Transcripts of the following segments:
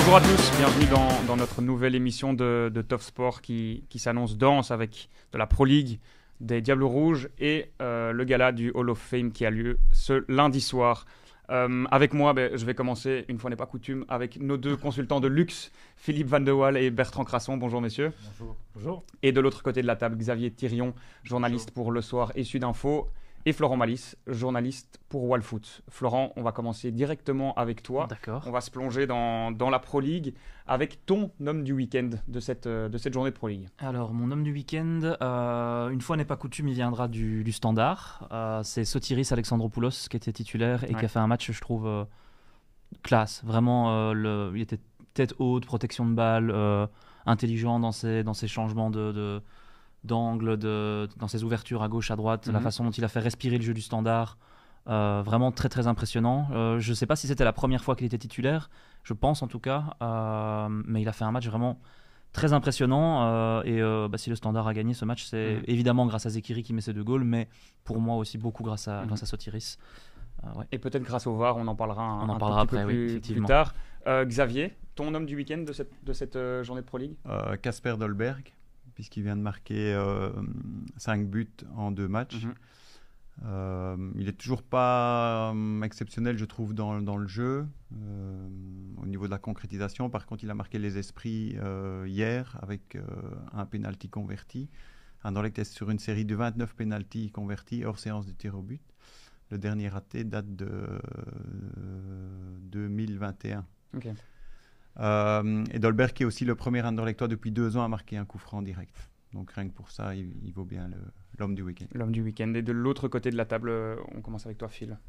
Bonjour à tous, bienvenue dans notre nouvelle émission de Top Sport qui s'annonce dense avec de la Pro League, des Diables Rouges et le gala du Hall of Fame qui a lieu ce lundi soir. Avec moi, je vais commencer, une fois n'est pas coutume, avec nos deux consultants de luxe, Philippe Van de Waal et Bertrand Crasson. Bonjour messieurs. Bonjour. Bonjour. Et de l'autre côté de la table, Xavier Thirion, journaliste pour Le Soir et Sud Info, et Florent Malice, journaliste pour Wallfoot. Florent, on va commencer directement avec toi. D'accord. On va se plonger dans la Pro League avec ton homme du week-end de cette journée de Pro League. Alors, mon homme du week-end, une fois n'est pas coutume, il viendra du Standard. C'est Sotiris Alexandropoulos qui était titulaire et qui a fait un match, je trouve, classe. Vraiment, il était tête haute, protection de balle, intelligent dans ses changements d'angle, dans ses ouvertures à gauche, à droite, la façon dont il a fait respirer le jeu du Standard. Vraiment très très impressionnant. Je ne sais pas si c'était la première fois qu'il était titulaire, je pense en tout cas, mais il a fait un match vraiment très impressionnant. Si le Standard a gagné ce match, c'est évidemment grâce à Zekiri qui met ses 2 goals, mais pour moi aussi beaucoup grâce à Sotiris. Et peut-être grâce au VAR, on en parlera un petit après, peu plus tard. Xavier, ton homme du week-end de cette journée de Pro League? Kasper Dolberg, puisqu'il vient de marquer 5 buts en 2 matchs. Il est toujours pas exceptionnel, je trouve, dans le jeu. Au niveau de la concrétisation, par contre, il a marqué les esprits hier avec un penalty converti. Anderlecht est sur une série de 29 penaltys convertis hors séance de tir au but. Le dernier raté date de 2021. Okay. Et Dolberg qui est aussi le premier Anderlechtois depuis 2 ans à marquer un coup franc direct. Donc rien que pour ça, il vaut bien l'homme du week-end. L'homme du week-end. Et de l'autre côté de la table, on commence avec toi, Phil.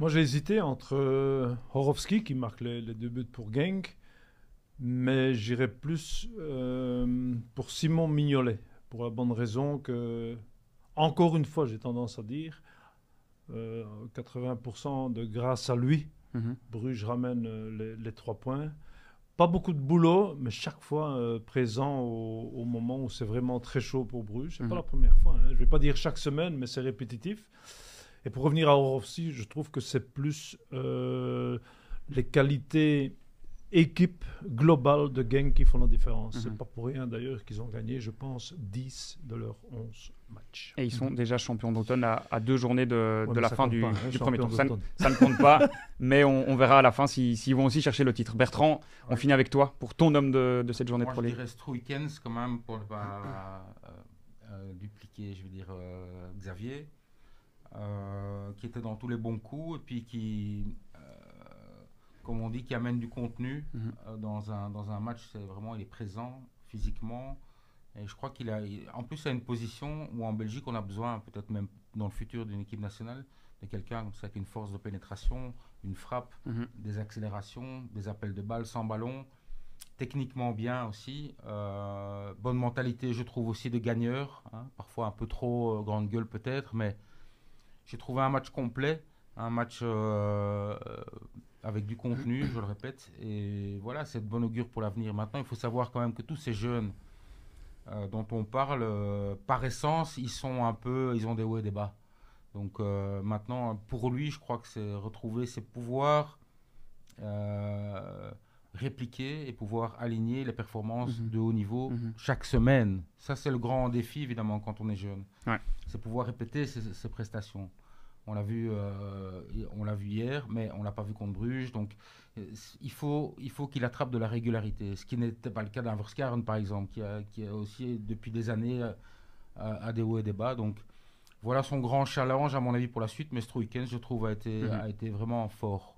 Moi, j'ai hésité entre Horovski qui marque les 2 buts pour Genk, mais j'irais plus pour Simon Mignolet, pour la bonne raison que, encore une fois, j'ai tendance à dire, 80% de grâce à lui, Bruges ramène les 3 points. Pas beaucoup de boulot, mais chaque fois présent au moment où c'est vraiment très chaud pour Bruges. C'est pas la première fois. Je vais pas dire chaque semaine, mais c'est répétitif. Et pour revenir à Horovski, je trouve que c'est plus les qualités équipe globale de Genk qui font la différence. C'est pas pour rien d'ailleurs qu'ils ont gagné, je pense, 10 de leurs 11 matchs. Et ils sont déjà champions d'automne à 2 journées de la fin du premier tour. Ça ne compte pas, mais on verra à la fin s'ils vont aussi chercher le titre. Bertrand, on finit avec toi pour ton homme de cette journée de Pro League. Je dirais Struikens quand même pour ne pas dupliquer, je veux dire, Xavier, qui était dans tous les bons coups et puis qui... comme on dit, qui amène du contenu dans un match. C'est vraiment, il est présent physiquement. Et je crois en plus, il a une position où en Belgique, on a besoin, peut-être même dans le futur d'une équipe nationale, de quelqu'un comme ça, avec une force de pénétration, une frappe, des accélérations, des appels de balles sans ballon. Techniquement bien aussi. Bonne mentalité, je trouve aussi de gagneur. Parfois un peu trop grande gueule peut-être, mais j'ai trouvé un match complet. Un match... avec du contenu, je le répète, et voilà, c'est de bon augure pour l'avenir. Maintenant, il faut savoir quand même que tous ces jeunes dont on parle, par essence, ils ont des hauts et des bas. Donc maintenant, pour lui, je crois que c'est retrouver ses pouvoirs, répliquer et pouvoir aligner les performances de haut niveau chaque semaine. Ça, c'est le grand défi, évidemment, quand on est jeune. Ouais. C'est pouvoir répéter ses prestations. On l'a vu hier, mais on ne l'a pas vu contre Bruges. Donc, il faut qu'il attrape de la régularité, ce qui n'était pas le cas d'Inverskarn, par exemple, qui a aussi, depuis des années, a des hauts et des bas. Donc, voilà son grand challenge, à mon avis, pour la suite. Mais Struikens, je trouve, a été vraiment fort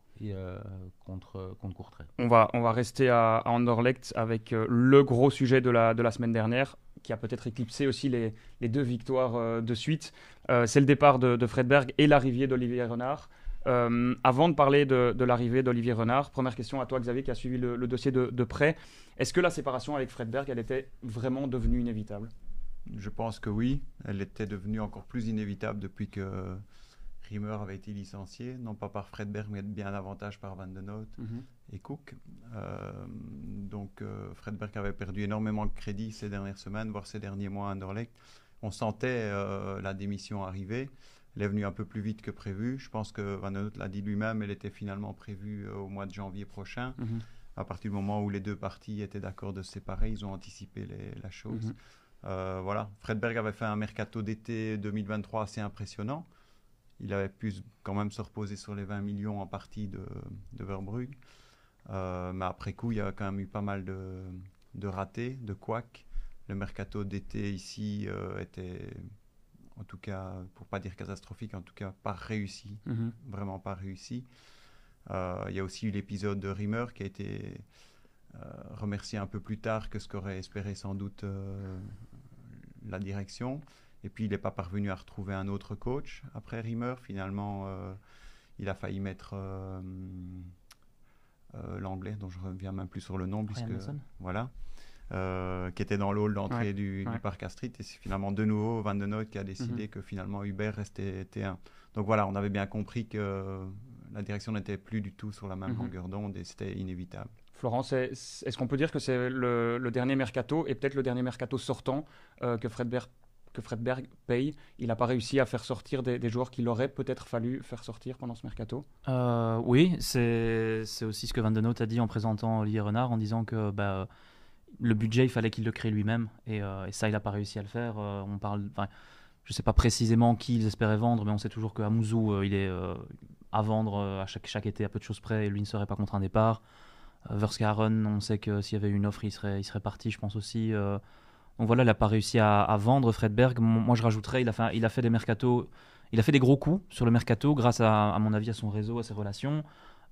contre Courtrai. On va rester à Anderlecht avec le gros sujet de la semaine dernière, qui a peut-être éclipsé aussi les 2 victoires de suite. C'est le départ de Fredberg et l'arrivée d'Olivier Renard. Avant de parler de l'arrivée d'Olivier Renard, première question à toi, Xavier, qui a suivi le dossier de près. Est-ce que la séparation avec Fredberg, elle était vraiment devenue inévitable? Je pense que oui. Elle était devenue encore plus inévitable depuis que Riemer avait été licencié, non pas par Fredberg, mais bien davantage par Van den Noot et Cook. Fredberg avait perdu énormément de crédit ces dernières semaines, voire ces derniers mois à Anderlecht. On sentait la démission arriver. Elle est venue un peu plus vite que prévu. Je pense que Van den Noot l'a dit lui-même, elle était finalement prévue au mois de janvier prochain. À partir du moment où les deux parties étaient d'accord de se séparer, ils ont anticipé la chose. Voilà. Fredberg avait fait un mercato d'été 2023 assez impressionnant. Il avait pu quand même se reposer sur les 20 millions en partie de Verbrugge. Mais après coup, il y a quand même eu pas mal de ratés, de couacs. Le mercato d'été ici était, en tout cas, pour ne pas dire catastrophique, en tout cas pas réussi. Vraiment pas réussi. Il y a aussi eu l'épisode de Rimmer qui a été remercié un peu plus tard que ce qu'aurait espéré sans doute la direction. Et puis il n'est pas parvenu à retrouver un autre coach après Rimmer. Finalement, il a failli mettre l'anglais, dont je ne reviens même plus sur le nom, puisque voilà, qui était dans le hall d'entrée du Parc Astrid. Et c'est finalement de nouveau Van den Noot qui a décidé que finalement Hubert restait T1. Donc voilà, on avait bien compris que la direction n'était plus du tout sur la même longueur d'onde et c'était inévitable. Florence, est-ce qu'on peut dire que c'est le dernier mercato et peut-être le dernier mercato sortant que Fredberg paye? Il n'a pas réussi à faire sortir des joueurs qu'il aurait peut-être fallu faire sortir pendant ce mercato? Oui, c'est aussi ce que Van den Noot a dit en présentant Olivier Renard, en disant que le budget, il fallait qu'il le crée lui-même et ça, il n'a pas réussi à le faire. Je ne sais pas précisément qui ils espéraient vendre, mais on sait toujours qu'à Mouzou, il est à vendre à chaque été à peu de choses près et lui ne serait pas contre un départ. Verskaren, on sait que s'il y avait une offre, il serait parti, je pense aussi. Donc voilà, il n'a pas réussi à vendre Fredberg. Moi, je rajouterais, il a fait des mercatos, il a fait des gros coups sur le mercato grâce à mon avis, à son réseau, à ses relations.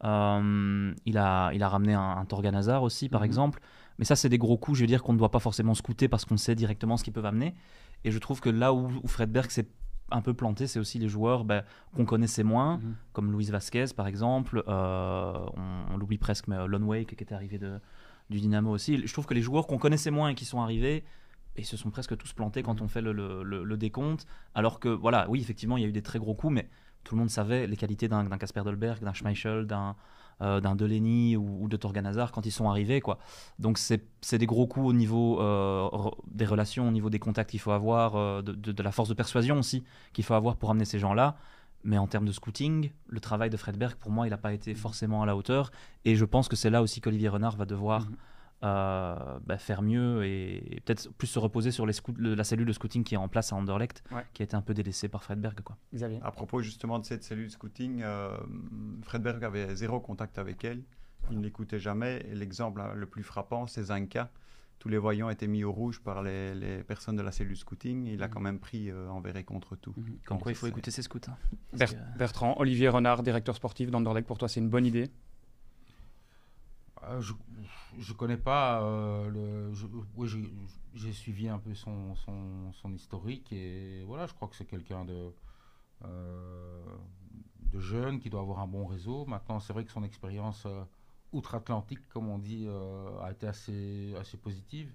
Il a ramené un Torgan Hazard aussi, par exemple. Mais ça, c'est des gros coups, je veux dire, qu'on ne doit pas forcément scouter parce qu'on sait directement ce qu'ils peuvent amener. Et je trouve que là où Fredberg s'est un peu planté, c'est aussi les joueurs qu'on connaissait moins, comme Luis Vasquez, par exemple. On l'oublie presque, mais Lon Wake, qui était arrivé du Dynamo aussi. Je trouve que les joueurs qu'on connaissait moins et qui sont arrivés, ils se sont presque tous plantés quand on fait le décompte. Alors que, voilà, oui, effectivement, il y a eu des très gros coups, mais tout le monde savait les qualités d'un Kasper Dolberg, d'un Schmeichel, d'un Delaney ou de Torgan Hazard quand ils sont arrivés, quoi. Donc c'est des gros coups au niveau des relations, au niveau des contacts qu'il faut avoir, de la force de persuasion aussi qu'il faut avoir pour amener ces gens-là. Mais en termes de scouting, le travail de Fredberg, pour moi, il n'a pas été forcément à la hauteur. Et je pense que c'est là aussi qu'Olivier Renard va devoir faire mieux et peut-être plus se reposer sur la cellule de scouting qui est en place à Anderlecht, qui a été un peu délaissée par Fredberg, quoi. Xavier. À propos justement de cette cellule scouting, Fredberg avait zéro contact avec elle, il ne l'écoutait jamais, et l'exemple le plus frappant, c'est Zanka. Tous les voyants étaient mis au rouge par les personnes de la cellule scouting, et il a quand même pris envers et contre tout. Comme quoi il faut écouter ses scouts. Bertrand, Olivier Renard, directeur sportif d'Anderlecht, pour toi c'est une bonne idée? Je connais pas. J'ai suivi un peu son historique et voilà, je crois que c'est quelqu'un de jeune qui doit avoir un bon réseau. Maintenant, c'est vrai que son expérience outre-Atlantique, comme on dit, a été assez positive.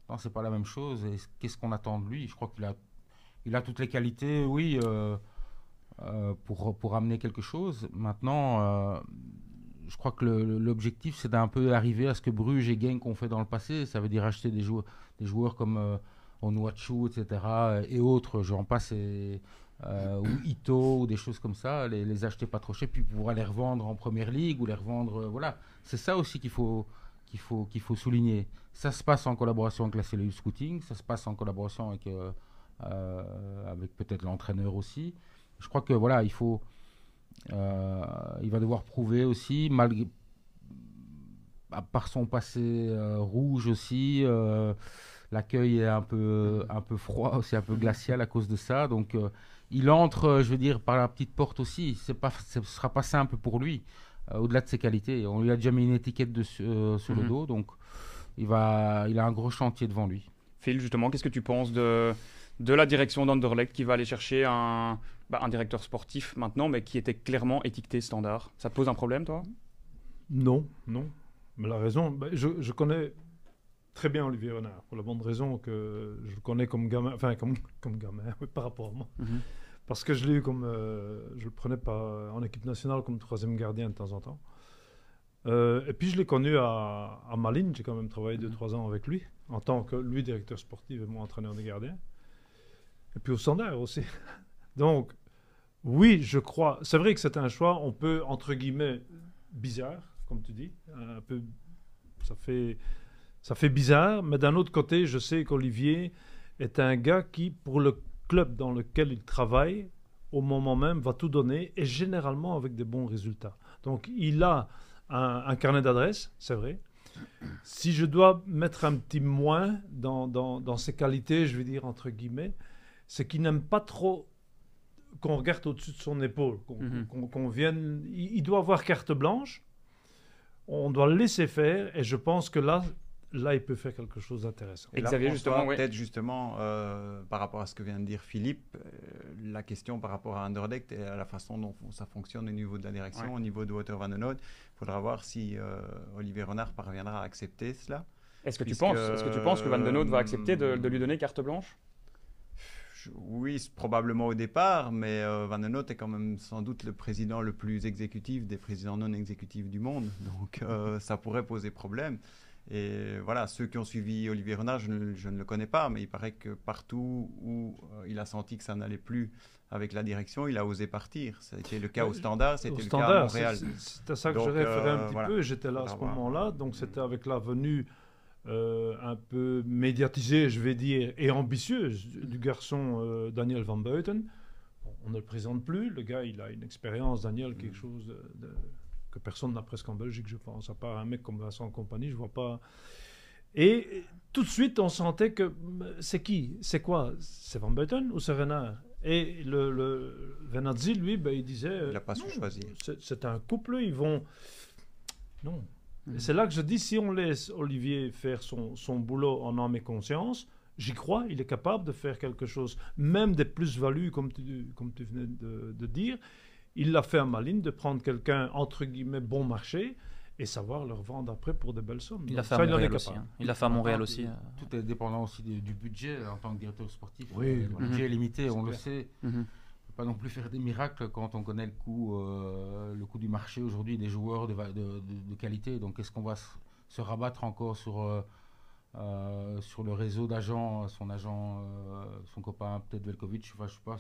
Non, c'est pas la même chose. Et qu'est-ce qu'on attend de lui? Je crois qu'il a toutes les qualités, oui, pour amener quelque chose. Maintenant. Je crois que l'objectif, c'est d'un peu arriver à ce que Bruges et Genk ont fait dans le passé. Ça veut dire acheter des joueurs comme Onuachu, etc. et autres, j'en passe, ou Ito, ou des choses comme ça, les acheter pas trop cher, puis pouvoir les revendre en première ligue, ou les revendre... voilà. C'est ça aussi qu'il faut souligner. Ça se passe en collaboration avec la cellule scouting, ça se passe en collaboration avec peut-être l'entraîneur aussi. Je crois que voilà, il va devoir prouver aussi, par son passé rouge aussi, l'accueil est un peu froid, c'est un peu glacial à cause de ça. Donc il entre, je veux dire, par la petite porte aussi. Ce sera pas simple pour lui, au-delà de ses qualités. On lui a déjà mis une étiquette sur le dos, donc il a un gros chantier devant lui. Phil, justement, qu'est-ce que tu penses de la direction d'Anderlecht qui va aller chercher un directeur sportif maintenant, mais qui était clairement étiqueté standard? Ça te pose un problème, toi? Non. Mais la raison, je connais très bien Olivier Renard, pour la bonne raison que je le connais comme gamin, enfin comme gamin, par rapport à moi. Parce que je l'ai eu je le prenais en équipe nationale comme troisième gardien de temps en temps. Et puis je l'ai connu à Malines, j'ai quand même travaillé 2-3 ans avec lui, en tant que lui directeur sportif et moi entraîneur de gardiens. Et puis au Standard aussi. Donc, oui, je crois. C'est vrai que c'est un choix, on peut, entre guillemets, bizarre, comme tu dis, un peu Ça fait bizarre, mais d'un autre côté, je sais qu'Olivier est un gars qui, pour le club dans lequel il travaille, au moment même, va tout donner, et généralement avec des bons résultats. Donc, il a un carnet d'adresses, c'est vrai. Si je dois mettre un petit moins dans ses qualités, je vais dire entre guillemets, c'est qu'il n'aime pas trop qu'on regarde au-dessus de son épaule, qu'on vienne... Il doit avoir carte blanche, on doit le laisser faire, et je pense que là, il peut faire quelque chose d'intéressant. Et Xavier, justement, peut-être justement, par rapport à ce que vient de dire Philippe, la question par rapport à Anderlecht et à la façon dont ça fonctionne au niveau de la direction, au niveau de Wouter van den Noot, il faudra voir si Olivier Renard parviendra à accepter cela. Est-ce que tu penses que Van den Noot va accepter de lui donner carte blanche? Oui, probablement au départ, mais Van den Noot est quand même sans doute le président le plus exécutif des présidents non exécutifs du monde, donc ça pourrait poser problème. Et voilà, ceux qui ont suivi Olivier Renard, je ne le connais pas, mais il paraît que partout où il a senti que ça n'allait plus avec la direction, il a osé partir. C'était le cas au Standard, c'était le cas à Montréal. C'était ça que je référais un petit peu, j'étais là à ce moment-là, donc c'était avec la venue un peu médiatisée, je vais dire, et ambitieuse du garçon Daniel Van Buiten. On ne le présente plus, le gars, il a une expérience, Daniel, quelque chose que personne n'a presque en Belgique, je pense, à part un mec comme Vincent Compagnie, je vois pas. Et tout de suite, on sentait que c'est qui? C'est quoi? C'est Van Buiten ou c'est Renard? Et le Venazzi, lui, il disait... Il n'a pas su choisir. C'est un couple, ils vont... Non. Et c'est là que je dis, si on laisse Olivier faire son boulot en âme et conscience, j'y crois, il est capable de faire quelque chose, même des plus-values, comme tu venais de dire. Il l'a fait à Malines, de prendre quelqu'un, entre guillemets, bon marché, et savoir le revendre après pour des belles sommes. Il l'a fait à Montréal aussi. Il l'a fait à Montréal aussi. Tout est dépendant aussi du budget en tant que directeur sportif. Oui, le budget est limité, on le sait. On ne peut pas non plus faire des miracles quand on connaît le coût du marché aujourd'hui des joueurs de qualité. Donc est-ce qu'on va se rabattre encore sur le réseau d'agents, son copain peut-être Velkovic, je sais pas,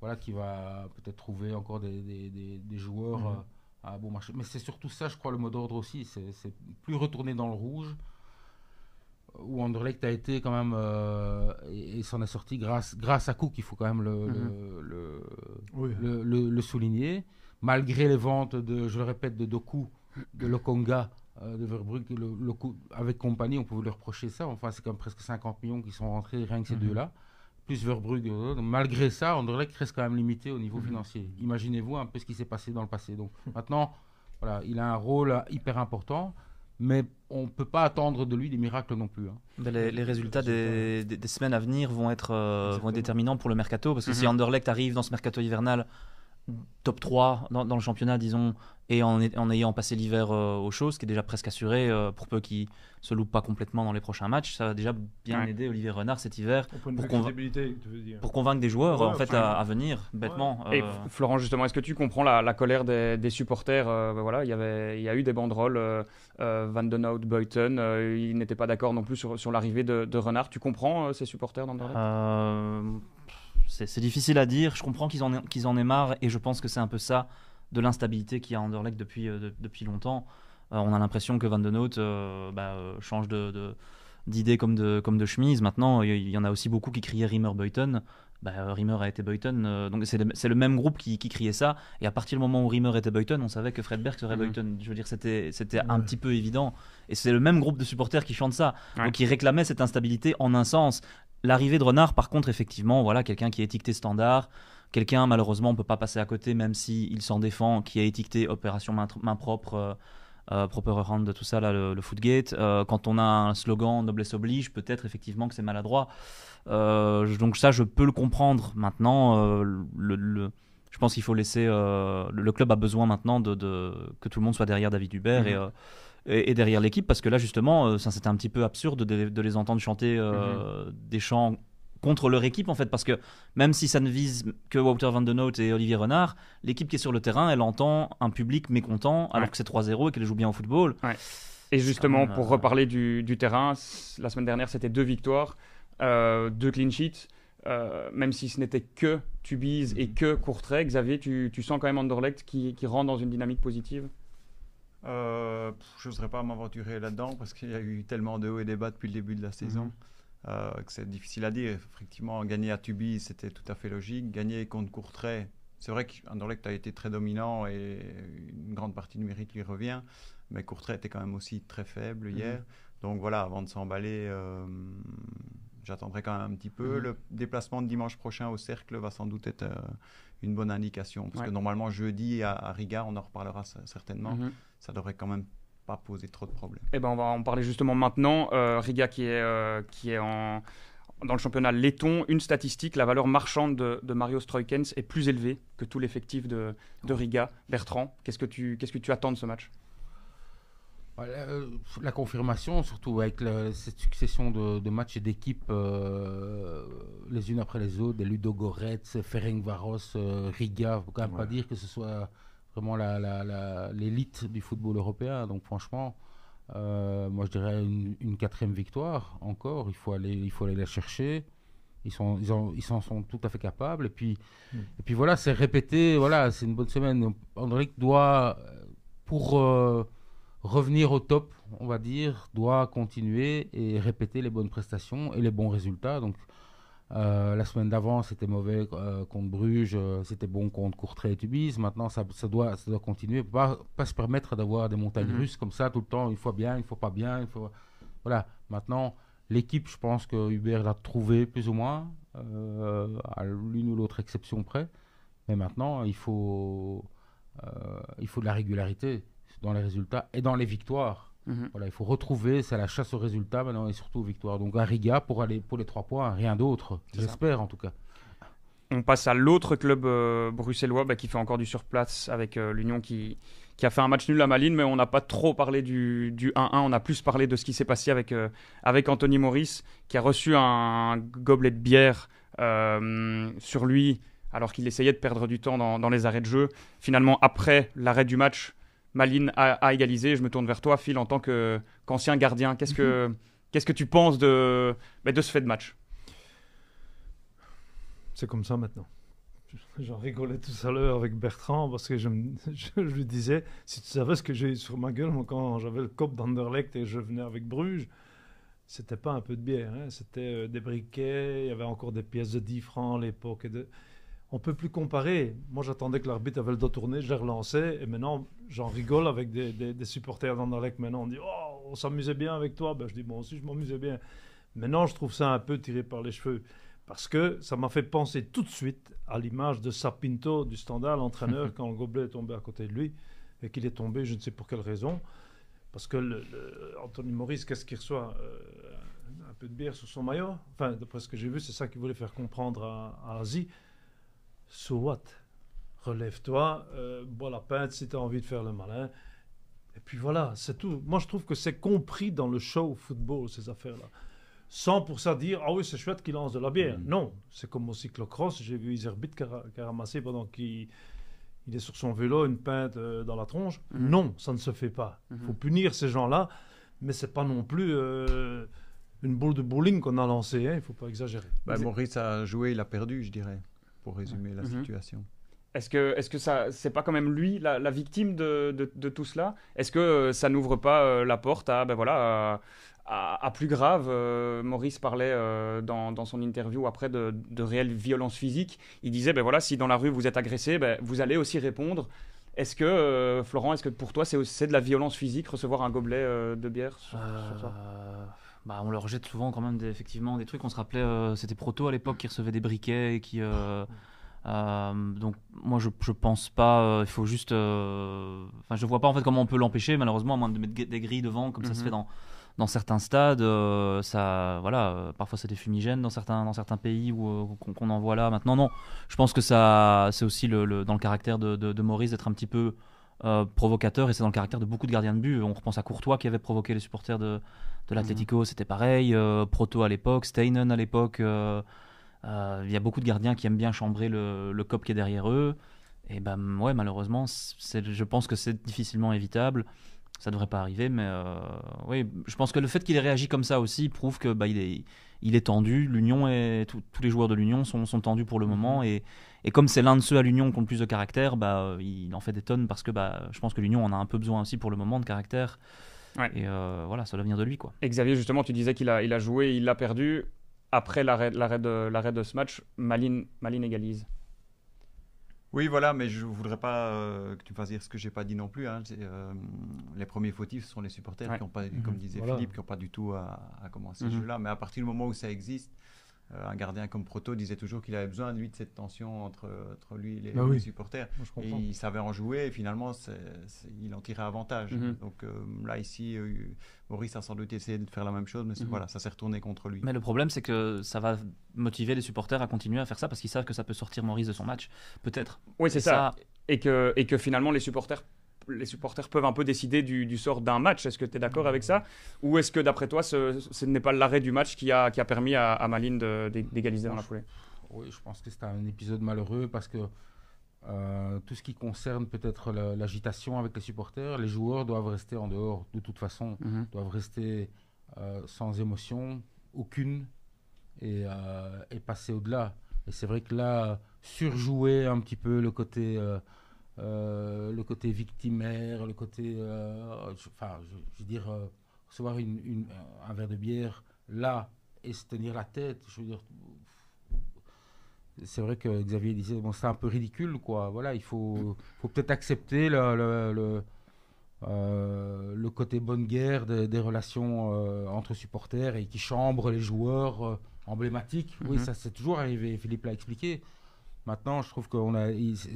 voilà, qui va peut-être trouver encore des joueurs à bon marché. Mais c'est surtout ça, je crois, le mot d'ordre aussi. C'est plus retourner dans le rouge, où Anderlecht a été quand même, et s'en est sorti grâce à Cook, il faut quand même le souligner. Malgré les ventes, je le répète, de Doku, de Lokonga, de Verbrugge, avec compagnie, on pouvait lui reprocher ça. Enfin, c'est quand même presque 50 millions qui sont rentrés, rien que ces deux-là. Plus Verbrugge. Malgré ça, Anderlecht reste quand même limité au niveau financier. Imaginez-vous un peu ce qui s'est passé dans le passé. Donc maintenant, voilà, il a un rôle hyper important, mais on ne peut pas attendre de lui des miracles non plus. Les résultats des semaines à venir vont être déterminants pour le mercato, parce que si Anderlecht arrive dans ce mercato hivernal top 3 dans le championnat, disons, et en ayant passé l'hiver au chaud, ce qui est déjà presque assuré, pour peu qu'il se loupe pas complètement dans les prochains matchs, ça va déjà bien aider Olivier Renard cet hiver pour convaincre des joueurs à venir, bêtement. Et Florent, justement, est-ce que tu comprends la colère des supporters? Voilà, il y a eu des banderoles, Van den Noot, Buiten, ils n'étaient pas d'accord non plus sur l'arrivée de Renard. Tu comprends ces supporters d'Anderlecht? C'est difficile à dire. Je comprends qu'ils en aient marre, et je pense que c'est un peu ça, de l'instabilité qu'il y a à Anderlecht depuis longtemps. On a l'impression que Van den Noot change d'idée comme de chemise. Maintenant, il y en a aussi beaucoup qui criaient Riemer Buiten. Riemer a été Buiten, donc c'est le même groupe qui criait ça. Et à partir du moment où Riemer était Buiten, on savait que Fred Berg serait Buiten. Je veux dire, c'était un petit peu évident. Et c'est le même groupe de supporters qui chante ça. Donc ils réclamaient cette instabilité en un sens. L'arrivée de Renard, par contre, effectivement, voilà, quelqu'un qui est étiqueté Standard, quelqu'un, malheureusement, on ne peut pas passer à côté, même s'il s'en défend, qui est étiqueté Opération main propre, Proper Hand, tout ça, là, le Footgate. Quand on a un slogan Noblesse oblige, peut-être effectivement que c'est maladroit. Donc ça, je peux le comprendre. Maintenant, je pense qu'il faut laisser... le club a besoin maintenant que tout le monde soit derrière David Hubert et derrière l'équipe, parce que là justement c'était un petit peu absurde de les entendre chanter des chants contre leur équipe, en fait, parce que même si ça ne vise que Wouter van den Noot et Olivier Renard, l'équipe qui est sur le terrain, elle entend un public mécontent alors que c'est 3-0 et qu'elle joue bien au football. Et justement, pour reparler du terrain, la semaine dernière c'était 2 victoires, 2 clean sheets, même si ce n'était que Tubize et que Courtrai. Xavier, tu sens quand même Anderlecht qui rentre dans une dynamique positive? Je n'oserais pas m'aventurer là-dedans parce qu'il y a eu tellement de hauts et des bas depuis le début de la saison que c'est difficile à dire. Effectivement, gagner à Tubi, c'était tout à fait logique. Gagner contre Courtrai, c'est vrai qu'Anderlecht a été très dominant et une grande partie du mérite lui revient. Mais Courtrai était quand même aussi très faible hier. Donc voilà, avant de s'emballer, j'attendrai quand même un petit peu. Le déplacement de dimanche prochain au Cercle va sans doute être une bonne indication. Parce que normalement, jeudi à Riga, on en reparlera certainement. Ça devrait quand même pas poser trop de problèmes. Eh ben, on va en parler justement maintenant. Riga qui est dans le championnat letton, une statistique, la valeur marchande de Mario Stroikens est plus élevée que tout l'effectif de Riga. Bertrand, qu'est-ce que tu attends de ce match ? La confirmation, surtout avec cette succession de matchs et d'équipes les unes après les autres, des Ludogorets, Ferencváros, Riga, il ne faut quand même pas dire que ce soit vraiment l'élite du football européen. Donc franchement, moi je dirais une 4e victoire encore. Il faut aller la chercher. Ils s'en sont tout à fait capables. Et puis voilà, c'est répété. Voilà, c'est une bonne semaine. Anderlecht doit, pour revenir au top, on va dire, doit continuer et répéter les bonnes prestations et les bons résultats. Donc la semaine d'avant, c'était mauvais contre Bruges, c'était bon contre Courtrai et Tubize. Maintenant, ça doit continuer. Pas se permettre d'avoir des montagnes russes comme ça tout le temps. Il faut bien, il faut pas bien. Voilà. Maintenant, l'équipe, je pense que Hubert l'a trouvée plus ou moins, à l'une ou l'autre exception près. Mais maintenant, il faut de la régularité dans les résultats et dans les victoires. Voilà, il faut retrouver, c'est la chasse aux résultats maintenant et surtout aux victoires. Donc à Riga pour aller pour les 3 points, rien d'autre, j'espère en tout cas. On passe à l'autre club bruxellois qui fait encore du surplace avec l'Union qui a fait un match nul à Malines, mais on n'a pas trop parlé du 1-1, on a plus parlé de ce qui s'est passé avec Anthony Maurice qui a reçu un gobelet de bière sur lui alors qu'il essayait de perdre du temps dans les arrêts de jeu. Finalement, après l'arrêt du match, Malines a égalisé. Je me tourne vers toi, Phil, en tant qu'ancien gardien. Qu'est-ce que tu penses de ce fait de match ? C'est comme ça maintenant. J'en rigolais tout à l'heure avec Bertrand parce que je lui disais, si tu savais ce que j'ai eu sur ma gueule moi, quand j'avais le COP d'Anderlecht et je venais avec Bruges, c'était pas un peu de bière, hein, c'était des briquets, il y avait encore des pièces de 10 francs à l'époque. On ne peut plus comparer. Moi, j'attendais que l'arbitre avait le dos tourné, je l'ai relancé, et maintenant, j'en rigole avec des supporters d'Anderlecht. Maintenant, on dit « Oh, on s'amusait bien avec toi ». Ben, je dis « Moi aussi, je m'amusais bien ». Maintenant, je trouve ça un peu tiré par les cheveux, parce que ça m'a fait penser tout de suite à l'image de Sapinto du Standard, l'entraîneur, quand le gobelet est tombé à côté de lui, et qu'il est tombé, je ne sais pour quelle raison, parce que Anthony Maurice, qu'est-ce qu'il reçoit un peu de bière sur son maillot. Enfin, d'après ce que j'ai vu, c'est ça qu'il voulait faire comprendre à Asie. So what? Relève-toi, bois la pinte si tu as envie de faire le malin. Et puis voilà, c'est tout. Moi, je trouve que c'est compris dans le show football, ces affaires-là. Sans pour ça dire, ah oui, c'est chouette qu'il lance de la bière. Non, c'est comme au cyclocross. J'ai vu Iserbit qui a ramassé pendant qu'il est sur son vélo une pinte dans la tronche. Non, ça ne se fait pas. Il faut punir ces gens-là, mais c'est pas non plus une boule de bowling qu'on a lancée. Il ne faut pas exagérer. Maurice a joué, il a perdu, je dirais, pour résumer la situation. Est-ce que ça, c'est pas quand même lui la victime de tout cela ? Est-ce que ça n'ouvre pas la porte à plus grave ? Maurice parlait dans son interview après de réelle violence physique. Il disait, si dans la rue vous êtes agressé, vous allez aussi répondre. Est-ce que, Florent, est-ce que pour toi c'est de la violence physique, recevoir un gobelet de bière sur toi ? On leur jette souvent quand même effectivement des trucs. On se rappelait, c'était Proto à l'époque qui recevait des briquets et qui... donc moi je pense pas, il faut juste je vois pas en fait comment on peut l'empêcher malheureusement, à moins de mettre des grilles devant comme ça se fait dans certains stades. Parfois c'est des fumigènes dans certains pays qu'on envoie là maintenant. Non, je pense que ça c'est aussi dans le caractère de Maurice d'être un petit peu provocateur, et c'est dans le caractère de beaucoup de gardiens de but. On repense à Courtois qui avait provoqué les supporters de l'Atlético, c'était pareil, Proto à l'époque, Steinen à l'époque. Il y a beaucoup de gardiens qui aiment bien chambrer le cop qui est derrière eux. Et malheureusement, je pense que c'est difficilement évitable. Ça ne devrait pas arriver, mais je pense que le fait qu'il ait réagi comme ça aussi prouve que il il est tendu. L'Union tous les joueurs de l'Union sont tendus pour le moment. Et comme c'est l'un de ceux à l'Union qui ont le plus de caractère, il en fait des tonnes parce que je pense que l'Union en a un peu besoin aussi pour le moment de caractère. Ouais. Et voilà, ça doit venir de lui, quoi. Et Xavier, justement, tu disais qu'il a joué, il l'a perdu. Après l'arrêt de ce match, Malines égalise. Oui, voilà, mais je ne voudrais pas que tu me fasses dire ce que je n'ai pas dit non plus. Hein. Les premiers fautifs sont les supporters qui n'ont pas, comme disait Philippe, qui n'ont pas du tout à commencer ce jeu-là. Mais à partir du moment où ça existe, un gardien comme Proto disait toujours qu'il avait besoin, lui, de cette tension entre lui et les supporters. Et il savait en jouer et finalement, il en tirait avantage. Donc là, ici, Maurice a sans doute essayé de faire la même chose, mais voilà, ça s'est retourné contre lui. Mais le problème, c'est que ça va motiver les supporters à continuer à faire ça parce qu'ils savent que ça peut sortir Maurice de son match, peut-être. Oui, c'est ça. Et que finalement, les supporters peuvent un peu décider du sort d'un match. Est-ce que tu es d'accord avec ça? Ou est-ce que d'après toi, ce n'est pas l'arrêt du match qui a permis à Malines d'égaliser dans la foulée? Oui, je pense que c'était un épisode malheureux parce que tout ce qui concerne peut-être l'agitation avec les supporters, les joueurs doivent rester en dehors de toute façon, doivent rester sans émotion, aucune, et passer au-delà. Et c'est vrai que là, surjouer un petit peu le côté victimaire, le côté, je veux dire, recevoir un verre de bière là et se tenir la tête, je veux dire, c'est vrai que Xavier disait, bon, c'est un peu ridicule, quoi. Voilà, il faut peut-être accepter le côté bonne guerre des relations entre supporters et qui chambrent les joueurs emblématiques. Oui, ça c'est toujours arrivé, Philippe l'a expliqué. Maintenant, je trouve que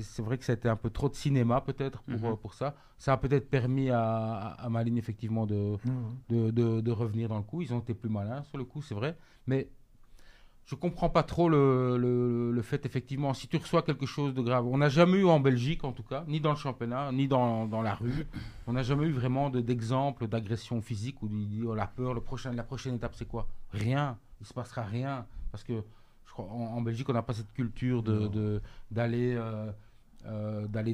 c'est vrai que ça a été un peu trop de cinéma, peut-être, pour ça. Ça a peut-être permis à Malines, effectivement, de revenir dans le coup. Ils ont été plus malins sur le coup, c'est vrai. Mais je ne comprends pas trop le fait, effectivement, si tu reçois quelque chose de grave. On n'a jamais eu en Belgique, en tout cas, ni dans le championnat, ni dans la rue, on n'a jamais eu vraiment d'exemple d'agression physique où la peur, la prochaine étape, c'est quoi? Rien. Il ne se passera rien. Parce que en Belgique, on n'a pas cette culture d'aller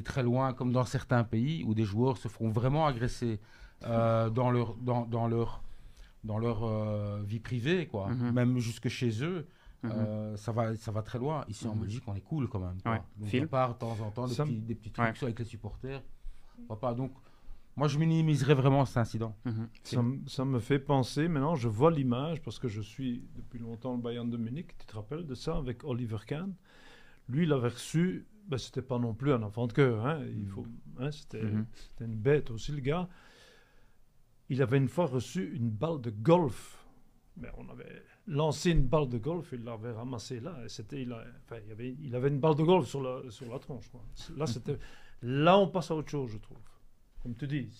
très loin, comme dans certains pays où des joueurs se font vraiment agresser dans leur vie privée, quoi. Même jusque chez eux. Ça va très loin. Ici en Belgique, on est cool quand même. Ouais. Donc, on part de temps en temps des petits trucs avec les supporters. Donc, moi, je minimiserais vraiment cet incident. Ça me fait penser, maintenant, je vois l'image, parce que je suis depuis longtemps le Bayern de Munich, tu te rappelles de ça, avec Oliver Kahn. Lui, il avait reçu, c'était pas non plus un enfant de cœur, hein, c'était une bête aussi, le gars. Il avait une fois reçu une balle de golf. Mais on avait lancé une balle de golf, il l'avait ramassée là, et il avait une balle de golf sur la tronche, quoi. Là, on passe à autre chose, je trouve. Comme tu dis,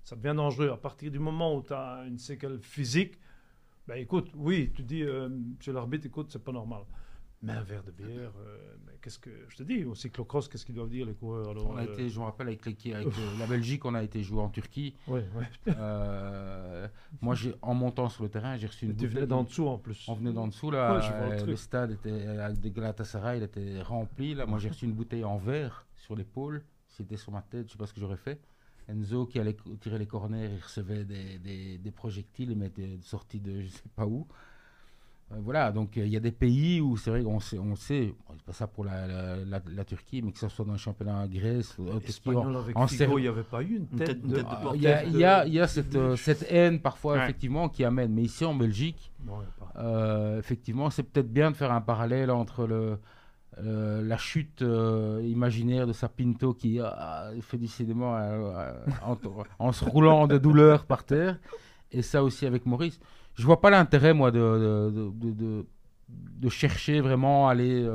ça devient dangereux. À partir du moment où tu as une séquelle physique, écoute, oui, tu dis, monsieur l'arbitre, écoute, c'est pas normal. Mais un verre de bière, mais qu'est-ce que je te dis, au cyclocross, qu'est-ce qu'ils doivent dire les coureurs? Alors, je me rappelle avec la Belgique, on a été jouer en Turquie. Moi, en montant sur le terrain, j'ai reçu une bouteille. Tu venais d'en dessous en plus. On venait d'en dessous là. Le stade était avec des Galatasaray, il était rempli là. Moi, j'ai reçu une bouteille en verre sur l'épaule. C'était sur ma tête, je sais pas ce que j'aurais fait. Enzo qui allait tirer les corners, il recevait des projectiles, il m'était sorti de je sais pas où. Voilà, donc il y a des pays où c'est vrai qu'on sait, c'est pas ça pour la Turquie, mais que ce soit dans le championnat Grèce, en Figo, il n'y avait pas eu une tête de porteur. Il y a cette haine parfois effectivement qui amène, mais ici en Belgique, effectivement, c'est peut-être bien de faire un parallèle entre la chute imaginaire de sa Pinto qui fait décidément en se roulant de douleur par terre, et ça aussi avec Maurice. Je vois pas l'intérêt, moi, de chercher vraiment à aller...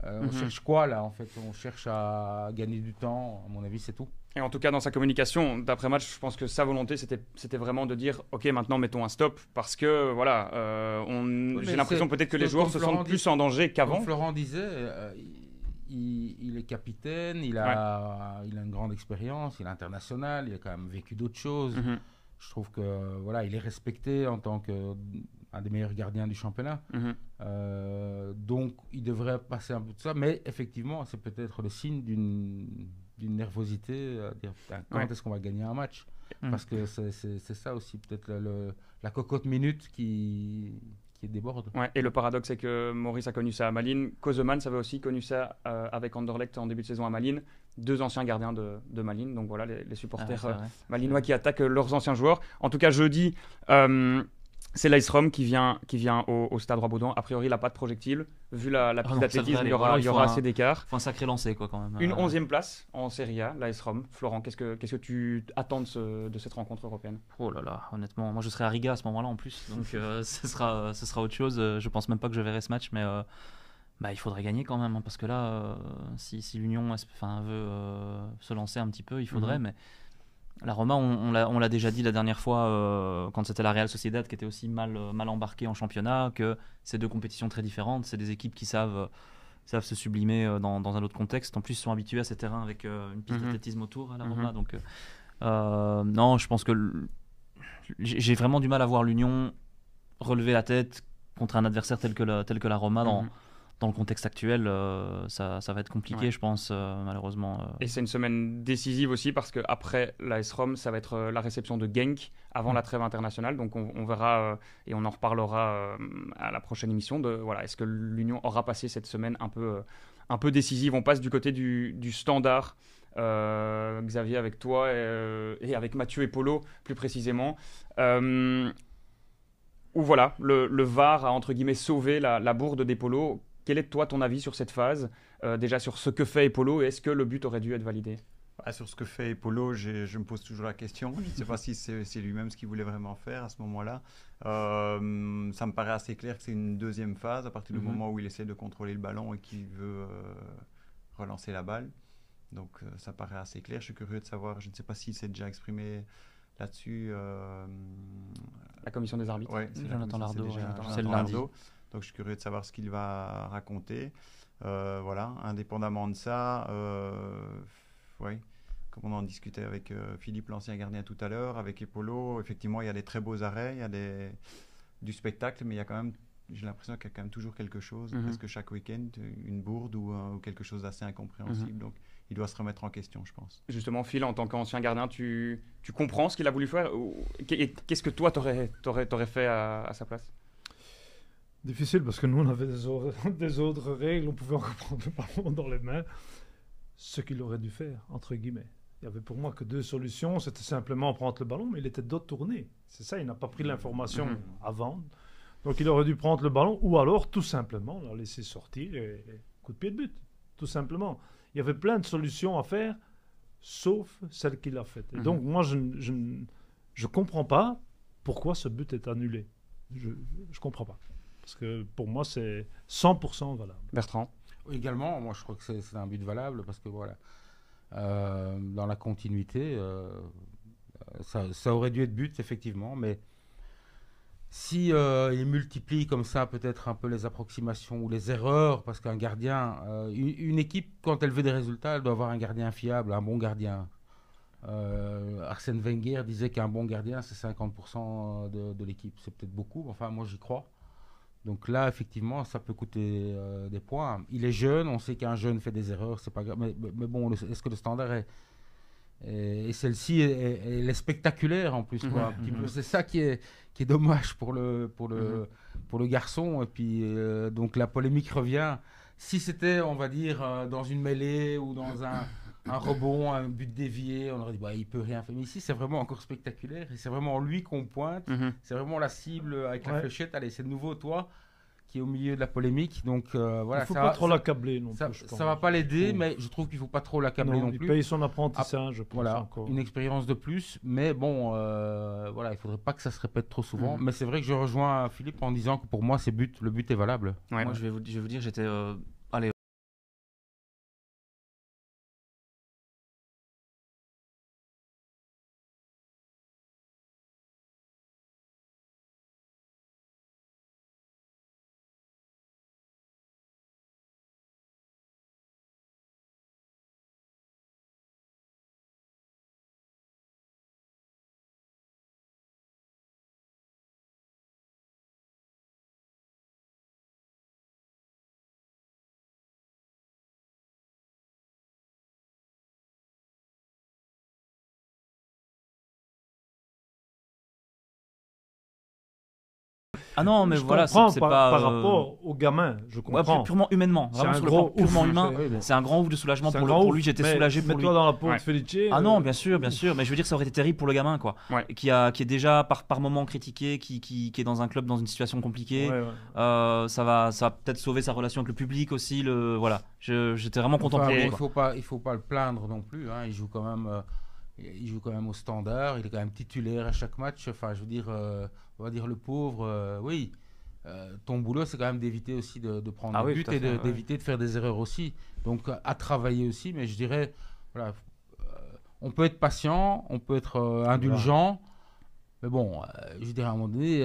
on cherche quoi, là, en fait? On cherche à gagner du temps, à mon avis, c'est tout. Et en tout cas, dans sa communication d'après-match, je pense que sa volonté, c'était vraiment de dire « Ok, maintenant, mettons un stop », parce que, voilà, j'ai l'impression peut-être que les joueurs se sentent plus en danger qu'avant. Comme Florent disait, il est capitaine, il a une grande expérience, il est international, il a quand même vécu d'autres choses. Je trouve que voilà, il est respecté en tant qu'un des meilleurs gardiens du championnat. Donc, il devrait passer un peu de ça. Mais effectivement, c'est peut-être le signe d'une nervosité. Dire, quand est-ce qu'on va gagner un match? Parce que c'est ça aussi, peut-être la cocotte minute qui déborde. Ouais, et le paradoxe, c'est que Maurice a connu ça à Malines. Kozeman avait aussi connu ça avec Anderlecht en début de saison à Malines. 2 anciens gardiens de Malines. Donc voilà, les supporters malinois qui attaquent leurs anciens joueurs. En tout cas, jeudi, c'est l'Ice Rom qui vient au Stade Roi-Baudouin. A priori, il n'a pas de projectile. Vu la piste d'athlétisme, il y aura assez d'écart. Il faut un sacré lancer, quoi, quand même. Une 11e place en Serie A, l'Ice Rom. Florent, qu'est-ce que tu attends de cette rencontre européenne? Oh là là, honnêtement, moi je serai à Riga à ce moment-là en plus, donc ce sera autre chose. Je pense même pas que je verrai ce match, mais il faudrait gagner quand même, hein, parce que là, si l'Union veut se lancer un petit peu, il faudrait, mais la Roma, on l'a déjà dit la dernière fois quand c'était la Real Sociedad qui était aussi mal embarquée en championnat, que c'est 2 compétitions très différentes, c'est des équipes qui savent se sublimer dans un autre contexte. En plus, ils sont habitués à ces terrains avec une piste d'athlétisme autour à la Roma, donc non, je pense que j'ai vraiment du mal à voir l'Union relever la tête contre un adversaire tel que la Roma dans le contexte actuel. Ça va être compliqué, je pense, malheureusement. Et c'est une semaine décisive aussi parce qu'après l'AS Rome, ça va être la réception de Genk avant la trêve internationale. Donc on verra et on en reparlera à la prochaine émission. Est-ce que l'Union aura passé cette semaine un peu décisive? On passe du côté du Standard. Xavier, avec toi et avec Mathieu et Polo plus précisément, où voilà, le VAR a entre guillemets sauvé la bourde d'Epolo. Quel est toi ton avis sur cette phase, déjà sur ce que fait Epolo, et est-ce que le but aurait dû être validé? Sur ce que fait Epolo, je me pose toujours la question. Je ne sais pas si c'est lui-même ce qu'il voulait vraiment faire à ce moment-là. Ça me paraît assez clair que c'est une 2e phase à partir du moment où il essaie de contrôler le ballon et qu'il veut relancer la balle. Donc ça paraît assez clair. Je suis curieux de savoir, je ne sais pas s'il s'est déjà exprimé là-dessus. La commission des arbitres. Oui, Jonathan Lardo. C'est le lundi. Donc je suis curieux de savoir ce qu'il va raconter. Voilà, indépendamment de ça, comme on en discutait avec Philippe, l'ancien gardien tout à l'heure, avec Epolo, effectivement il y a des très beaux arrêts, il y a du spectacle, mais il y a quand même, j'ai l'impression qu'il y a quand même toujours quelque chose, presque chaque week-end, une bourde ou quelque chose d'assez incompréhensible. Donc il doit se remettre en question, je pense. Justement, Phil, en tant qu'ancien gardien, tu comprends ce qu'il a voulu faire, et qu'est-ce que toi t'aurais fait à sa place? Difficile parce que nous on avait des autres règles, on pouvait encore prendre le ballon dans les mains. Ce qu'il aurait dû faire, entre guillemets. Il y avait pour moi que 2 solutions, c'était simplement prendre le ballon, mais il était dos tourné. C'est ça, il n'a pas pris l'information avant. Donc il aurait dû prendre le ballon, ou alors tout simplement la laisser sortir et coup de pied de but, tout simplement. Il y avait plein de solutions à faire, sauf celle qu'il a faite. Et donc moi je ne comprends pas pourquoi ce but est annulé. Je ne comprends pas. Parce que pour moi, c'est 100% valable. Bertrand? Également, moi je crois que c'est un but valable parce que voilà, dans la continuité, ça aurait dû être but effectivement, mais si il multiplie comme ça peut-être un peu les approximations ou les erreurs, parce qu'un gardien, une équipe quand elle veut des résultats, elle doit avoir un gardien fiable, un bon gardien. Arsène Wenger disait qu'un bon gardien c'est 50% de l'équipe, c'est peut-être beaucoup, enfin moi j'y crois. Donc là, effectivement, ça peut coûter des points. Il est jeune, on sait qu'un jeune fait des erreurs, c'est pas grave. Mais bon, est-ce que le standard et celle-ci, elle est spectaculaire en plus, quoi. C'est ça qui est dommage pour le garçon. Et puis, donc la polémique revient. Si c'était, on va dire, dans une mêlée ou dans un rebond, un but dévié, on aurait dit, il peut rien faire. Mais ici, c'est vraiment encore spectaculaire. Et c'est vraiment lui qu'on pointe. C'est vraiment la cible avec la fléchette. Allez, c'est de nouveau toi qui est au milieu de la polémique. Donc voilà. Il ne faut pas trop l'accabler non plus. Ça va pas l'aider, mais je trouve qu'il ne faut pas trop l'accabler non plus. Il paye son apprentissage, je pense. Voilà, encore. une expérience de plus. Mais bon, voilà, il ne faudrait pas que ça se répète trop souvent. Mais c'est vrai que je rejoins Philippe en disant que pour moi, le but est valable. Ouais, moi, je vais vous dire, j'étais Ah non, mais je voilà, comprends c'est par pas rapport aux gamins, je comprends. Ouais, purement humainement, C'est vraiment un sur le plan gros purement ouf, humain, c'est- c'est un grand ouf de soulagement C'est un pour, grand pour ouf, lui. J'étais mais soulagé pour lui. mets-toi dans la peau Ouais. de Felice. Ah non, bien sûr, mais je veux dire, ça aurait été terrible pour le gamin, quoi. Ouais. Qui est déjà par moment critiqué, qui est dans un club dans une situation compliquée. Ouais, ouais. Ça va peut-être sauver sa relation avec le public aussi. Voilà, j'étais vraiment content Enfin, pour lui. bon, quoi. il faut pas le plaindre non plus. Hein. Il joue quand même au Standard. Il est quand même titulaire à chaque match. Enfin, je veux dire, on va dire le pauvre. Oui, ton boulot, c'est quand même d'éviter aussi de prendre Ah des oui, buts tout à et fait, ouais. d'éviter de faire des erreurs aussi. Donc, à travailler aussi. Mais je dirais, voilà, on peut être patient, on peut être indulgent. Mais bon, je dirais à un moment donné,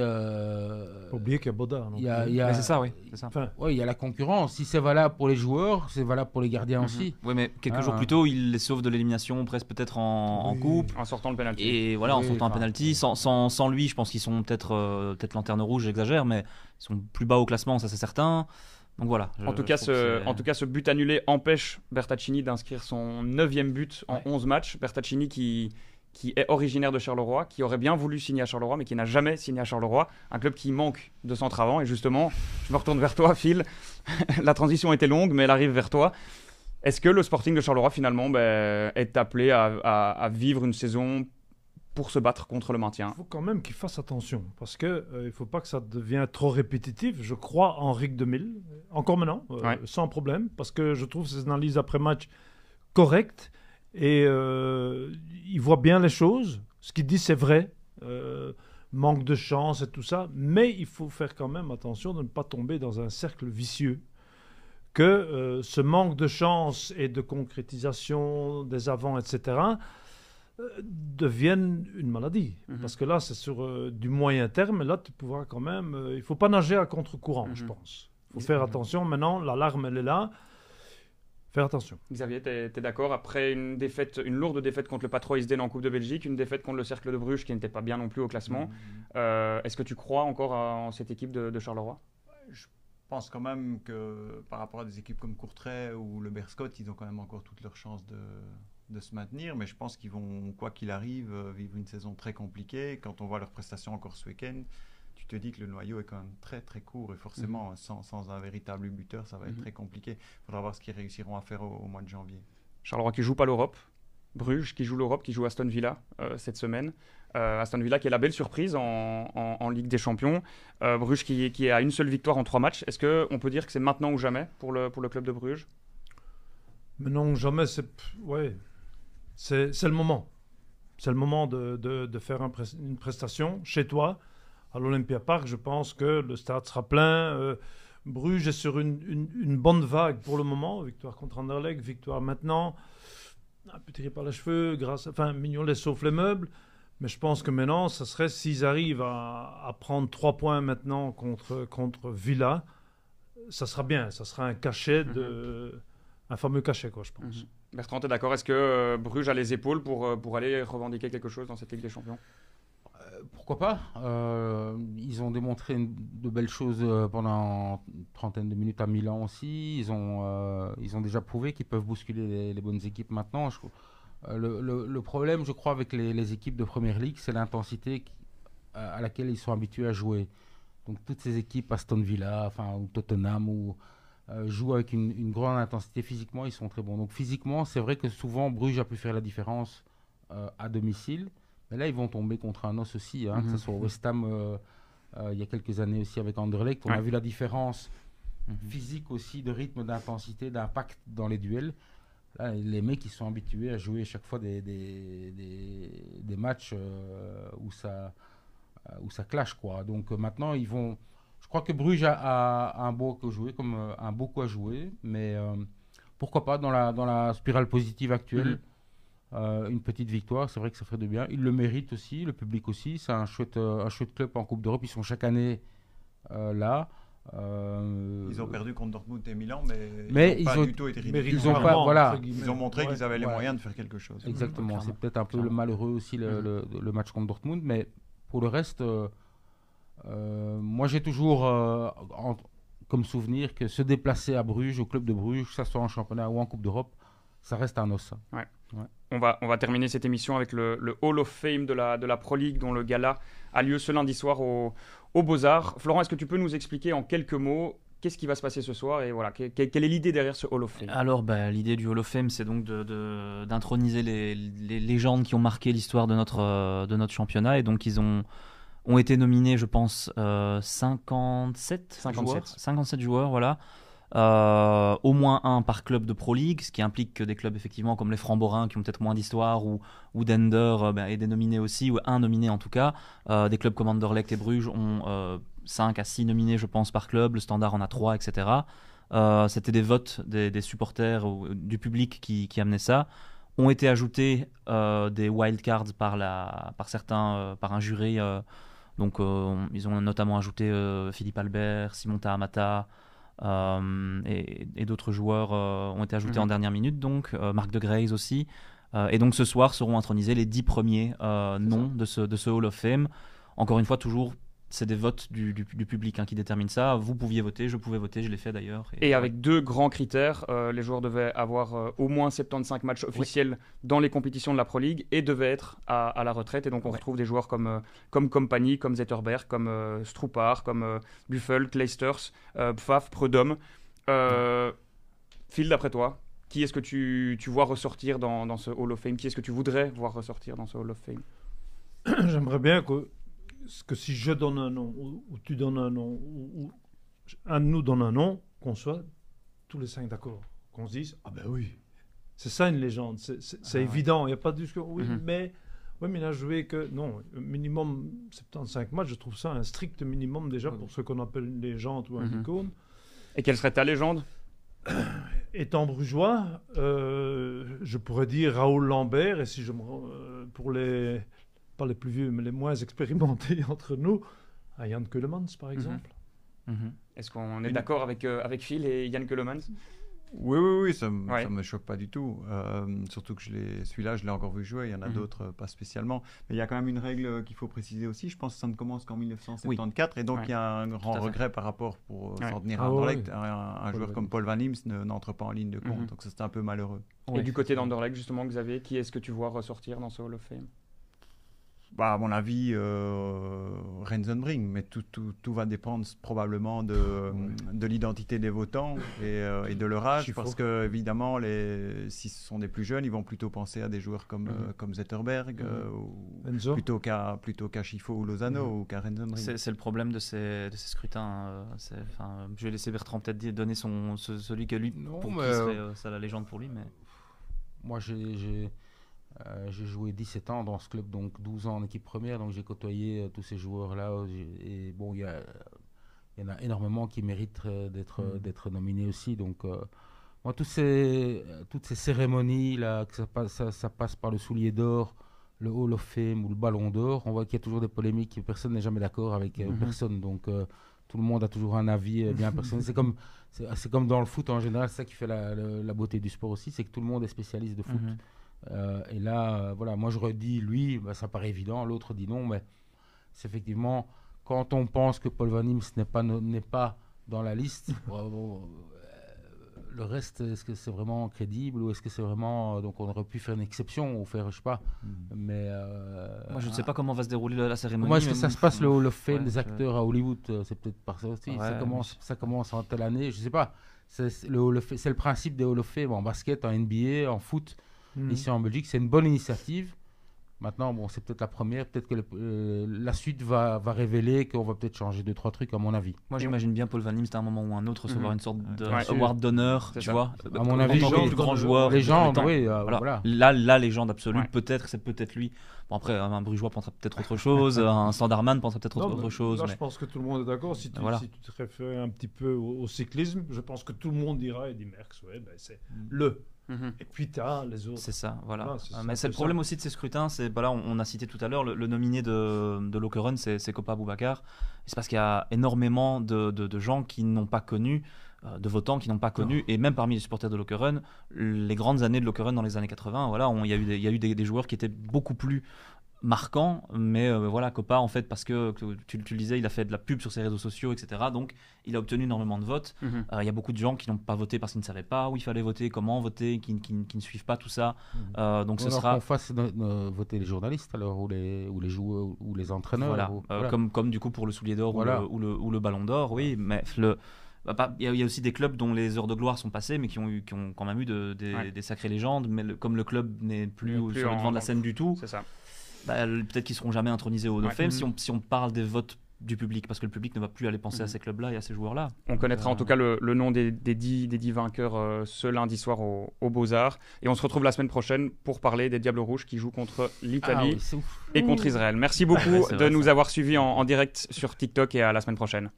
Faut oublier qu'il y a Bodard. non il y a, plus. Mais c'est ça, oui. C'est ça. Enfin, ouais, il y a la concurrence. Si c'est valable pour les joueurs, c'est valable pour les gardiens aussi. Oui, mais quelques Ah, jours ouais. plus tôt, il les sauve de l'élimination, presque peut-être en Oui. coupe. En sortant le penalty. Et voilà, en Oui, sortant un enfin, penalty, sans lui, je pense qu'ils sont peut-être lanterne rouge, j'exagère, mais ils sont plus bas au classement, ça c'est certain. Donc voilà. En tout cas, ce but annulé empêche Bertaccini d'inscrire son 9e but en Ouais. 11 matchs. Bertaccini qui est originaire de Charleroi, qui aurait bien voulu signer à Charleroi, mais qui n'a jamais signé à Charleroi. Un club qui manque de centre avant. Et justement, je me retourne vers toi, Phil. La transition était longue, mais elle arrive vers toi. Est-ce que le Sporting de Charleroi, finalement, est appelé à vivre une saison pour se battre contre le maintien? il faut quand même qu'il fasse attention parce que il faut pas que ça devienne trop répétitif. Je crois en Rick 2000, encore maintenant, Ouais. sans problème, parce que je trouve ses analyses après match correctes et il voit bien les choses. Ce qu'il dit, c'est vrai. Manque de chance et tout ça, mais il faut faire quand même attention de ne pas tomber dans un cercle vicieux. Que ce manque de chance et de concrétisation des avants, etc., deviennent une maladie. Mhm. Parce que là, c'est sur du moyen terme, et là, tu pourras quand même... il ne faut pas nager à contre-courant, je pense. Il faut faire attention. Maintenant, l'alarme, elle est là. Faire attention. Xavier, tu es d'accord? Après une lourde défaite contre le Patro Isden en Coupe de Belgique, une défaite contre le Cercle de Bruges qui n'était pas bien non plus au classement, est-ce que tu crois encore en cette équipe de Charleroi? Je pense quand même que par rapport à des équipes comme Courtrai ou le Berscott, ils ont quand même encore toutes leurs chances de se maintenir. Mais je pense qu'ils vont, quoi qu'il arrive, vivre une saison très compliquée. Quand on voit leurs prestations encore ce week-end, tu te dis que le noyau est quand même très très court. Et forcément, sans un véritable buteur, ça va être très compliqué. Il faudra voir ce qu'ils réussiront à faire au mois de janvier. Charleroi qui joue pas l'Europe, Bruges qui joue l'Europe, qui joue Aston Villa cette semaine. Aston Villa qui est la belle surprise en Ligue des Champions. Bruges qui est à une seule victoire en 3 matchs. Est-ce qu'on peut dire que c'est maintenant ou jamais pour le club de Bruges? Mais non, jamais, c'est le moment. C'est le moment de faire une prestation chez toi. À l'Olympia Park, je pense que le stade sera plein. Bruges est sur une bonne vague pour le moment. Victoire contre Anderlecht, victoire maintenant. Un peu tiré par les cheveux, Mignolet sauf les meubles. Mais je pense que maintenant, ça serait s'ils arrivent à prendre 3 points maintenant contre Villa, ça sera bien. Ça sera un cachet, un fameux cachet, quoi, je pense. Bertrand, tu es d'accord? Est-ce que Bruges a les épaules pour aller revendiquer quelque chose dans cette Ligue des Champions? Pourquoi pas? Ils ont démontré de belles choses pendant une trentaine de minutes à Milan aussi. Ils ont déjà prouvé qu'ils peuvent bousculer les bonnes équipes maintenant. Le problème, je crois, avec les équipes de Première Ligue, c'est l'intensité à laquelle ils sont habitués à jouer. Donc toutes ces équipes, Aston Villa, ou Tottenham, jouent avec une grande intensité. Physiquement, ils sont très bons. Donc physiquement, c'est vrai que souvent, Bruges a pu faire la différence à domicile. Mais là, ils vont tomber contre un os aussi, que ce soit au West Ham il y a quelques années aussi avec Anderlecht. On a vu la différence physique aussi, de rythme, d'intensité, d'impact dans les duels. Là, les mecs, ils sont habitués à jouer chaque fois des matchs où ça clash, quoi. Donc maintenant, ils vont... Je crois que Bruges a un beau coup à jouer, mais pourquoi pas dans la spirale positive actuelle. Une petite victoire, c'est vrai que ça ferait de bien. Ils le méritent aussi, le public aussi. C'est un chouette club en Coupe d'Europe. Ils sont chaque année là. Ils ont perdu contre Dortmund et Milan, mais ils n'ont pas du tout été ridicules. Ils ont montré qu'ils avaient les moyens de faire quelque chose. Exactement. C'est peut-être un peu malheureux aussi le match contre Dortmund, mais pour le reste, moi j'ai toujours comme souvenir que se déplacer à Bruges, au club de Bruges, que ce soit en championnat ou en Coupe d'Europe, ça reste un os. Ouais. Ouais. On va terminer cette émission avec le Hall of Fame de la Pro League, dont le gala a lieu ce lundi soir au Beaux-Arts. Florent, est-ce que tu peux nous expliquer en quelques mots qu'est-ce qui va se passer ce soir et voilà, quelle est l'idée derrière ce Hall of Fame? Alors, l'idée du Hall of Fame, c'est donc d'introniser les légendes qui ont marqué l'histoire de notre championnat. Et donc, ils ont été nominés, je pense, 57 joueurs, voilà. Au moins un par club de Pro League, ce qui implique que des clubs effectivement comme les Francs-Borins qui ont peut-être moins d'histoire ou Dender est dénominé aussi, ou un nominé en tout cas. Des clubs comme Anderlecht et Bruges ont 5 à 6 nominés je pense par club, le Standard en a 3, etc. C'était des votes des supporters ou du public qui amenaient ça. Ont été ajoutés des wildcards par certains, par un jury. Donc ils ont notamment ajouté Philippe Albert, Simon Tahamata, et d'autres joueurs ont été ajoutés en dernière minute, donc Marc de Grays aussi. Et donc ce soir seront intronisés les 10 premiers noms de ce Hall of Fame. Encore une fois, toujours, c'est des votes du public qui déterminent ça. Vous pouviez voter, je pouvais voter, je l'ai fait d'ailleurs. Et avec 2 grands critères, les joueurs devaient avoir au moins 75 matchs officiels dans les compétitions de la Pro League et devaient être à la retraite. Et donc on retrouve des joueurs comme Kompany, comme Zetterberg, comme Stroupar, comme Buffel, Kleisters, Pfaff, Prudhomme. Phil, d'après toi, qui est-ce que tu vois ressortir dans ce Hall of Fame? Qui est-ce que tu voudrais voir ressortir dans ce Hall of Fame? J'aimerais bien que si je donne un nom, ou tu donnes un nom, ou un de nous donne un nom, qu'on soit tous les 5 d'accord. Qu'on se dise, ah ben oui, c'est ça une légende, c'est évident, il n'y a pas de discussion. Oui, mais il n'a joué que, non, minimum 75 matchs, je trouve ça un strict minimum déjà pour ce qu'on appelle une légende ou un icône. Et quelle serait ta légende? Étant brugeois, je pourrais dire Raoul Lambert, et si je pour les... pas les plus vieux, mais les moins expérimentés entre nous, à Jan Keulemans, par exemple. Est-ce qu'on est d'accord avec Phil et Jan Keulemans? Oui, ça me choque pas du tout. Surtout que celui-là, je l'ai encore vu jouer. Il y en a d'autres, pas spécialement. Mais il y a quand même une règle qu'il faut préciser aussi. Je pense que ça ne commence qu'en 1974. Et donc, il y a un grand regret par rapport pour s'en tenir à Anderlecht. Un joueur comme Paul Van Imst n'entre pas en ligne de compte. Donc, ça, c'est un peu malheureux. Et du côté d'Anderlecht, justement, Xavier, qui est-ce que tu vois ressortir dans ce Hall of Fame? À mon avis, Rensenbrink, mais tout va dépendre probablement de l'identité des votants et de leur âge, parce que évidemment, si ce sont des plus jeunes, ils vont plutôt penser à des joueurs comme Zetterberg, plutôt qu'à Schifo ou Lozano ou qu'à Rensenbrink. C'est le problème de ces scrutins. Je vais laisser Bertrand peut-être donner celui que lui, qui serait la légende pour lui. Mais... Moi, j'ai joué 17 ans dans ce club, donc 12 ans en équipe première, donc j'ai côtoyé tous ces joueurs-là. Et bon, il y en a énormément qui méritent d'être nominés aussi. Donc, moi, toutes ces cérémonies, là, que ça passe par le soulier d'or, le Hall of Fame ou le Ballon d'Or, on voit qu'il y a toujours des polémiques et personne n'est jamais d'accord avec personne. Donc, tout le monde a toujours un avis bien personnel. C'est comme dans le foot en général, c'est ça qui fait la beauté du sport aussi, c'est que tout le monde est spécialiste de foot. Et là, voilà, moi j'aurais dit lui, ça paraît évident, l'autre dit non, mais c'est effectivement, quand on pense que Paul Van Imst n'est pas dans la liste, le reste, est-ce que c'est vraiment crédible ou est-ce que c'est vraiment... Donc on aurait pu faire une exception ou faire, je sais pas, mais... moi je ne sais pas comment va se dérouler la cérémonie. Moi, est-ce que ça se passe le Hall of Fame des acteurs à Hollywood? C'est peut-être par ça aussi, ça commence en telle année, je sais pas. C'est le principe des Hall of Fame en basket, en NBA, en foot. Ici en Belgique, c'est une bonne initiative. Maintenant, bon, c'est peut-être la première. Peut-être que la suite va révéler qu'on va peut-être changer 2-3 trucs, à mon avis. Moi, j'imagine bien Paul Van Imst à un moment ou un autre recevoir une sorte d'award d'honneur, tu vois. À mon avis, le plus grand joueur. Légende, oui. Voilà. La légende absolue, c'est peut-être lui. Bon, après, un Brugeois pensera peut-être autre chose, un Standardman pensera peut-être autre chose. Là, je pense que tout le monde est d'accord. Si tu te réfères un petit peu au cyclisme, je pense que tout le monde dira Eddy Merckx, c'est le. Et puis tu as les autres. C'est ça, voilà. Mais c'est le problème aussi de ces scrutins. On a cité tout à l'heure le nominé de Lokeren, c'est Kopa Aboubakar. C'est parce qu'il y a énormément de gens qui n'ont pas connu, de votants qui n'ont pas connu, et même parmi les supporters de Lokeren, les grandes années de Lokeren dans les années 80. Voilà, il y a eu des joueurs qui étaient beaucoup plus marquant, mais voilà, Copa, en fait, parce que tu le disais, il a fait de la pub sur ses réseaux sociaux, etc. Donc, il a obtenu énormément de votes. Il y a beaucoup de gens qui n'ont pas voté parce qu'ils ne savaient pas où il fallait voter, comment voter, qui ne suivent pas tout ça. Donc, ce sera... qu'on fasse voter les journalistes, alors, ou les joueurs, ou les entraîneurs. Voilà, voilà. Comme du coup pour le soulier d'or voilà. ou le ballon d'or, oui, mais il y a aussi des clubs dont les heures de gloire sont passées, mais qui ont quand même eu des sacrées légendes, mais comme le club n'est plus sur le devant de la scène du tout, c'est ça. Peut-être qu'ils seront jamais intronisés au Dauphin si on parle des votes du public, parce que le public ne va plus aller penser à ces clubs-là et à ces joueurs-là. On connaîtra en tout cas le nom des 10 vainqueurs ce lundi soir au Beaux-Arts, et on se retrouve la semaine prochaine pour parler des Diables Rouges qui jouent contre l'Italie et contre Israël. Merci beaucoup de nous avoir suivis en direct sur TikTok, et à la semaine prochaine.